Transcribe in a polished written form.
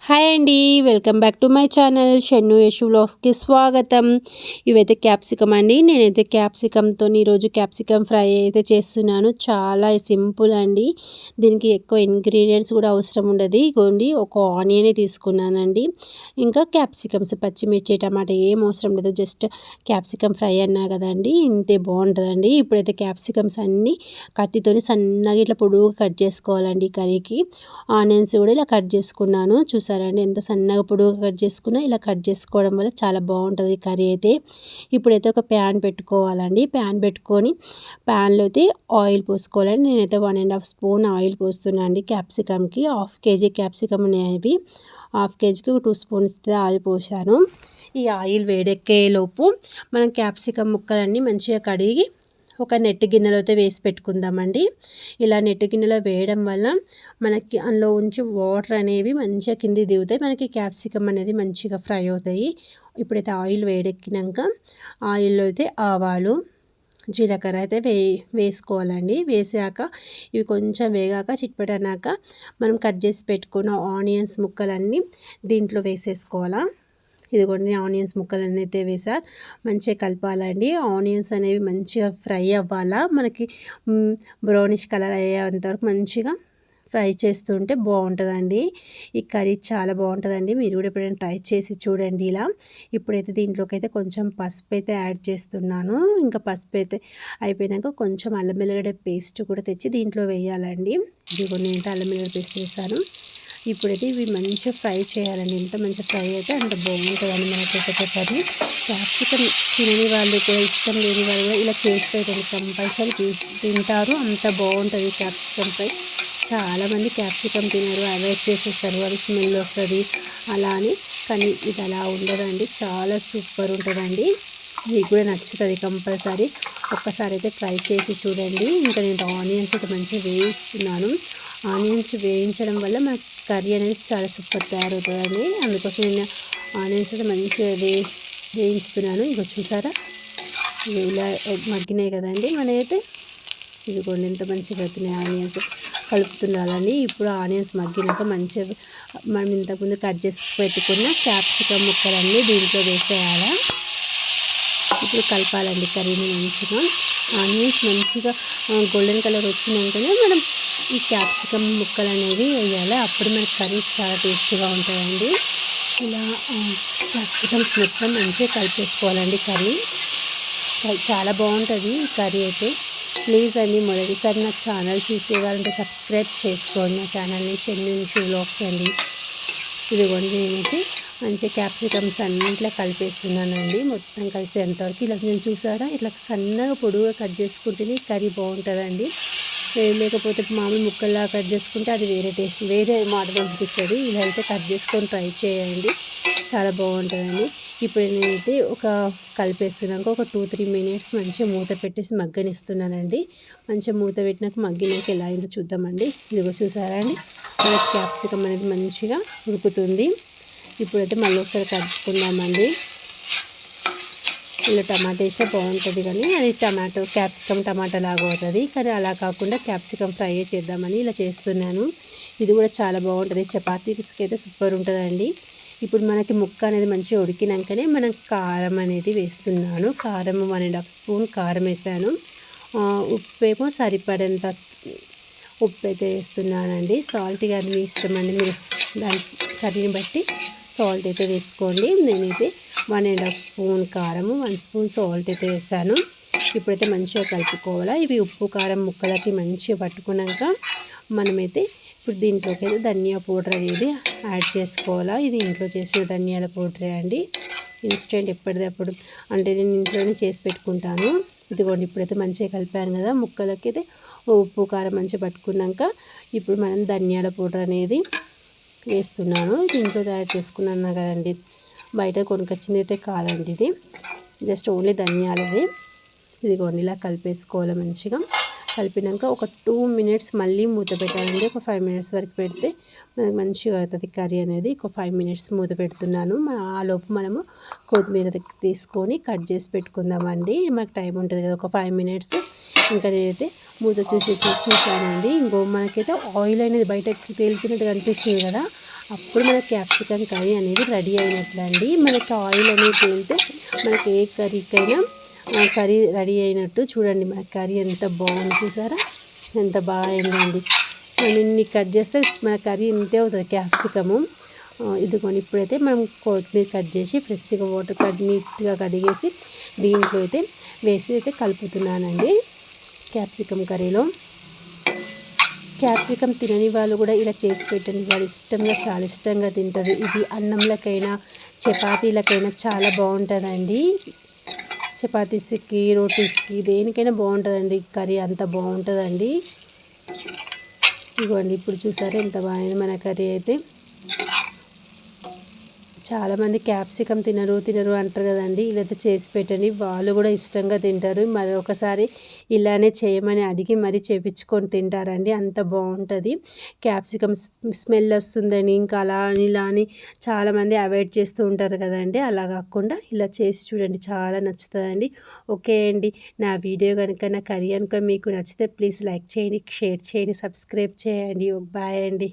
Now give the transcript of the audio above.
Hi అండి, welcome back to my channel Shannu Yashu వ్లాగ్స్కి స్వాగతం. ఇవైతే క్యాప్సికమ్ అండి. నేనైతే క్యాప్సికమ్తో ఈరోజు క్యాప్సికమ్ ఫ్రై అయితే చేస్తున్నాను. చాలా సింపుల్ అండి. దీనికి ఎక్కువ ఇంగ్రీడియంట్స్ కూడా అవసరం ఉండదు. ఇగోండి, ఒక ఆనియన్ తీసుకున్నానండి. ఇంకా క్యాప్సికమ్స్, పచ్చిమిర్చి, టమాటా ఏం అవసరం లేదు. జస్ట్ క్యాప్సికమ్ ఫ్రై అన్నా కదండి, ఇంతే బాగుంటుందండి. ఇప్పుడైతే క్యాప్సికమ్స్ అన్నీ కత్తితోని సన్నగా ఇట్లా పొడుగుగా కట్ చేసుకోవాలండి కర్రీకి. ఆనియన్స్ కూడా ఇలా కట్ చేసుకున్నాను. చూసారండి ఎంత సన్నగా పొడుగుగా కట్ చేసుకున్నా. ఇలా కట్ చేసుకోవడం వల్ల చాలా బాగుంటుంది కర్రీ అయితే. ఇప్పుడైతే ఒక ప్యాన్ పెట్టుకోవాలండి. ప్యాన్ పెట్టుకొని ప్యాన్లో అయితే ఆయిల్ పోసుకోవాలండి. నేనైతే 1.5 స్పూన్ ఆయిల్ పోస్తున్నాను అండి. క్యాప్సికమ్కి 1/2 కేజీ క్యాప్సికమ్ అనేవి 1/2 కేజీకి 2 స్పూన్స్ ఆయిల్ పోసాను. ఈ ఆయిల్ వేడెక్కే లోపు మనం క్యాప్సికమ్ ముక్కలన్నీ మంచిగా కడిగి ఒక నెట్ గిన్నెలో అయితే వేసి పెట్టుకుందామండి. ఇలా నెట్ గిన్నెలో వేయడం వల్ల మనకి అందులో ఉంచి వాటర్ అనేవి మంచిగా కింది దిగుతాయి. మనకి క్యాప్సికమ్ అనేది మంచిగా ఫ్రై అవుతాయి. ఇప్పుడైతే ఆయిల్ వేడెక్కినాక ఆయిల్లో అయితే ఆవాలు, జీలకర్ర అయితే వేసుకోవాలండి. వేసాక ఇవి కొంచెం వేగాక చిట్పటనాక మనం కట్ చేసి పెట్టుకున్న ఆనియన్స్ ముక్కలన్నీ దీంట్లో వేసేసుకోవాలా. ఇదిగోండి, ఆనియన్స్ ముక్కలన్నీ అయితే వేసా. మంచిగా కలపాలండి. ఆనియన్స్ అనేవి మంచిగా ఫ్రై అవ్వాలా. మనకి బ్రౌనిష్ కలర్ అయ్యేంత వరకు మంచిగా ఫ్రై చేస్తుంటే బాగుంటుందండి. ఈ కర్రీ చాలా బాగుంటుందండి. మీరు కూడా ఎప్పుడైనా ట్రై చేసి చూడండి ఇలా. ఇప్పుడైతే దీంట్లోకి అయితే కొంచెం పసుపు అయితే యాడ్ చేస్తున్నాను. ఇంకా పసుపు అయితే అయిపోయినాక కొంచెం అల్లం వెల్లిగడ్డ పేస్ట్ కూడా తెచ్చి దీంట్లో వేయాలండి. ఇదిగోండి, నేను అల్లం వెల్లిగడ్డ పేస్ట్ వేస్తాను. ఇప్పుడైతే ఇవి మంచిగా ఫ్రై చేయాలండి. ఎంత మంచిగా ఫ్రై అయితే అంత బాగుంటుందండి మనకైతే కర్రీ. క్యాప్సికమ్ తినని వాళ్ళు కూడా, ఇష్టం లేని వాళ్ళు కూడా ఇలా చేసి పెట్టండి, కంపల్సరీ తింటారు. అంత బాగుంటుంది క్యాప్సికమ్ ఫ్రై. చాలామంది క్యాప్సికమ్ తినరు, అవాయిడ్ చేసేస్తారు, అది స్మెల్ వస్తుంది అలా అని. కానీ ఇది అలా ఉండదండి, చాలా సూపర్ ఉంటుందండి. మీకు కూడా నచ్చుతుంది కంపల్సరీ. ఒక్కసారి అయితే ట్రై చేసి చూడండి. ఇంకా నేను ఆనియన్స్ అయితే మంచిగా వేయిస్తున్నాను. ఆనియన్స్ వేయించడం వల్ల మన కర్రీ అనేది చాలా సూపర్ తయారవుతుందండి. అందుకోసం నేను ఆనియన్స్ అయితే మంచిగా వేయించుతున్నాను. ఇక చూసారా, ఇలా మగ్గినాయి కదండి మనైతే. ఇదిగోండి, ఎంత మంచిగా అవుతున్నాయి ఆనియన్స్. కలుపుతుండాలండి. ఇప్పుడు ఆనియన్స్ మగ్గినాక మంచిగా మనం ఇంతకుముందు కట్ చేసి పెట్టుకున్న క్యాప్సికమ్ ముక్కలన్నీ దీంట్లో వేసేయాలా. ఇప్పుడు కలపాలండి కర్రీని మంచిగా. ఆనియన్స్ మంచిగా గోల్డెన్ కలర్ వచ్చినాకనే మనం ఈ క్యాప్సికమ్ ముక్కలు అనేవి వేయాలి. అప్పుడు మన కర్రీ చాలా టేస్టీగా ఉంటుందండి. ఇలా క్యాప్సికమ్స్ మొత్తం మంచిగా కలిపేసుకోవాలండి. కర్రీ చాలా బాగుంటుంది ఈ కర్రీ అయితే. ప్లీజ్ అండి, మొదటిసారి నా ఛానల్ చూసేవారంటే సబ్స్క్రైబ్ చేసుకోండి నా ఛానల్ని, షన్ను యశు వ్లాగ్స్ అండి. ఇదిగోండి, నేనైతే మంచిగా క్యాప్సికమ్స్ అన్నీ ఇట్లా కలిపేస్తున్నానండి. మొత్తం కలిసేంతవరకు ఇలా నేను చూసారా, ఇట్లా సన్నగా పొడుగుగా కట్ చేసుకుంటేనే కర్రీ బాగుంటుందండి. లేకపోతే మామూలు ముక్కల్లా కట్ చేసుకుంటే అది వేరే టేస్ట్, వేరే మాటలు అనిపిస్తుంది. ఇలా అయితే కట్ చేసుకొని ట్రై చేయండి, చాలా బాగుంటుందండి. ఇప్పుడు నేనైతే ఒక కలిపేస్తున్నాక ఒక 2-3 మినిట్స్ మంచిగా మూత పెట్టేసి మగ్గనిస్తున్నానండి. మంచిగా మూత పెట్టినాక మగ్గినాక ఎలా అయిందో చూద్దామండి. ఇదిగో చూసారా అండి, మనకి క్యాప్సికమ్ అనేది మంచిగా ఉడుకుతుంది. ఇప్పుడైతే మళ్ళీ ఒకసారి కలుపుకుందామండి. ఇలా టమాటా వేసినా బాగుంటుంది, కానీ అది క్యాప్సికమ్ టమాటా లాగా అవుతుంది. కానీ అలా కాకుండా క్యాప్సికమ్ ఫ్రై చేద్దామని ఇలా చేస్తున్నాను. ఇది కూడా చాలా బాగుంటుంది, చపాతీస్కి అయితే సూపర్ ఉంటుందండి. ఇప్పుడు మనకి ముక్క అనేది మంచిగా ఉడికినాకనే మనం కారం అనేది వేస్తున్నాను. కారం 1.5 స్పూన్ కారం వేసాను. ఉప్పు ఏమో సరిపడేంత ఉప్పు అయితే వేస్తున్నానండి. సాల్ట్ కానీ మీ ఇష్టం అండి, మీరు దాని కర్రీని బట్టి సాల్ట్ అయితే వేసుకోండి. నేనైతే 1.5 స్పూన్ కారము, 1 స్పూన్ సాల్ట్ అయితే వేసాను. ఇప్పుడైతే మంచిగా కలుపుకోవాలా. ఇవి ఉప్పు కారం ముక్కలకి మంచిగా పట్టుకున్నాక మనమైతే ఇప్పుడు దీంట్లోకి అయితే ధనియా పౌడర్ అనేది యాడ్ చేసుకోవాలా. ఇది ఇంట్లో చేసిన ధనియాల పౌడరే అండి, ఇన్స్టెంట్ ఎప్పటిదప్పుడు, అంటే నేను ఇంట్లోనే చేసి పెట్టుకుంటాను. ఇదిగోండి, ఇప్పుడైతే మంచిగా కలిపాను కదా ముక్కలకి అయితే. ఉప్పు కారం మంచిగా పట్టుకున్నాక ఇప్పుడు మనం ధనియాల పౌడర్ అనేది వేస్తున్నాను. ఇది ఇంట్లో తయారు చేసుకున్నాను కదండి, బయట కొనుకొచ్చింది అయితే కాదండి. ఇది జస్ట్ ఓన్లీ ధనియాలది. ఇదిగోండి, ఇలా కలిపేసుకోవాలి మంచిగా. కలిపినాక ఒక 2 మినిట్స్ మళ్ళీ మూత పెట్టాలండి. ఒక 5 మినిట్స్ వరకు పెడితే మనకు మంచిగా అవుతుంది కర్రీ అనేది. ఒక 5 మినిట్స్ మూత పెడుతున్నాను. ఆ లోపు మనము కొత్తిమీర తీసుకొని కట్ చేసి పెట్టుకుందామండి. మనకు టైం ఉంటుంది కదా, ఒక 5 మినిట్స్. ఇంకా నేనైతే మూత చూసానండి. ఇంకో మనకైతే ఆయిల్ అనేది బయటకు తేలుతున్నట్టుగా అనిపిస్తుంది కదా, అప్పుడు మన క్యాప్సికమ్ కర్రీ అనేది రెడీ అయినట్లండి. మనకి ఆయిల్ అనేది తేలితే మనకి ఏ కర్రీకైనా కర్రీ రెడీ అయినట్టు. చూడండి మన కర్రీ ఎంత బాగుంది, చూసారా ఎంత బాగా అయిందండి. మనం ఇన్ని కట్ చేస్తే మన కర్రీ ఇంతే అవుతుంది క్యాప్సికము. ఇదిగోండి ఇప్పుడైతే మనం కొత్తిమీర కట్ చేసి ఫ్రెష్గా వాటర్ నీట్గా కడిగేసి దీంట్లో అయితే వేసి అయితే కలుపుతున్నానండి. క్యాప్సికమ్ కర్రీలో క్యాప్సికమ్ తినని వాళ్ళు కూడా ఇలా చేసి పెట్టండి, వాళ్ళు ఇష్టంగా చాలా ఇష్టంగా తింటారు. ఇది అన్నంలకైనా చపాతీలకైనా చాలా బాగుంటుందండి. చపాతీస్కి రోటీస్కి దేనికైనా బాగుంటుందండి కర్రీ, అంత బాగుంటుందండి. ఇదిగోండి ఇప్పుడు చూసారా ఎంత బాగుంది మన కర్రీ అయితే. చాలామంది క్యాప్సికమ్ తినరు అంటారు కదండి. ఇలా చేసి పెట్టండి, వాళ్ళు కూడా ఇష్టంగా తింటారు. మరొకసారి ఇలానే చేయమని అడిగి మరీ చేపించుకొని తింటారండి, అంత బాగుంటుంది. క్యాప్సికమ్ స్మెల్ వస్తుందని ఇంకా అలా అని ఇలా అని చాలామంది అవాయిడ్ చేస్తూ ఉంటారు కదండి. అలా కాకుండా ఇలా చేసి చూడండి, చాలా నచ్చుతుందండి. ఓకే అండి, నా వీడియో కనుక నా కర్రీ కనుక మీకు నచ్చితే ప్లీజ్ లైక్ చేయండి, షేర్ చేయండి, సబ్స్క్రైబ్ చేయండి. బాయ్ అండి.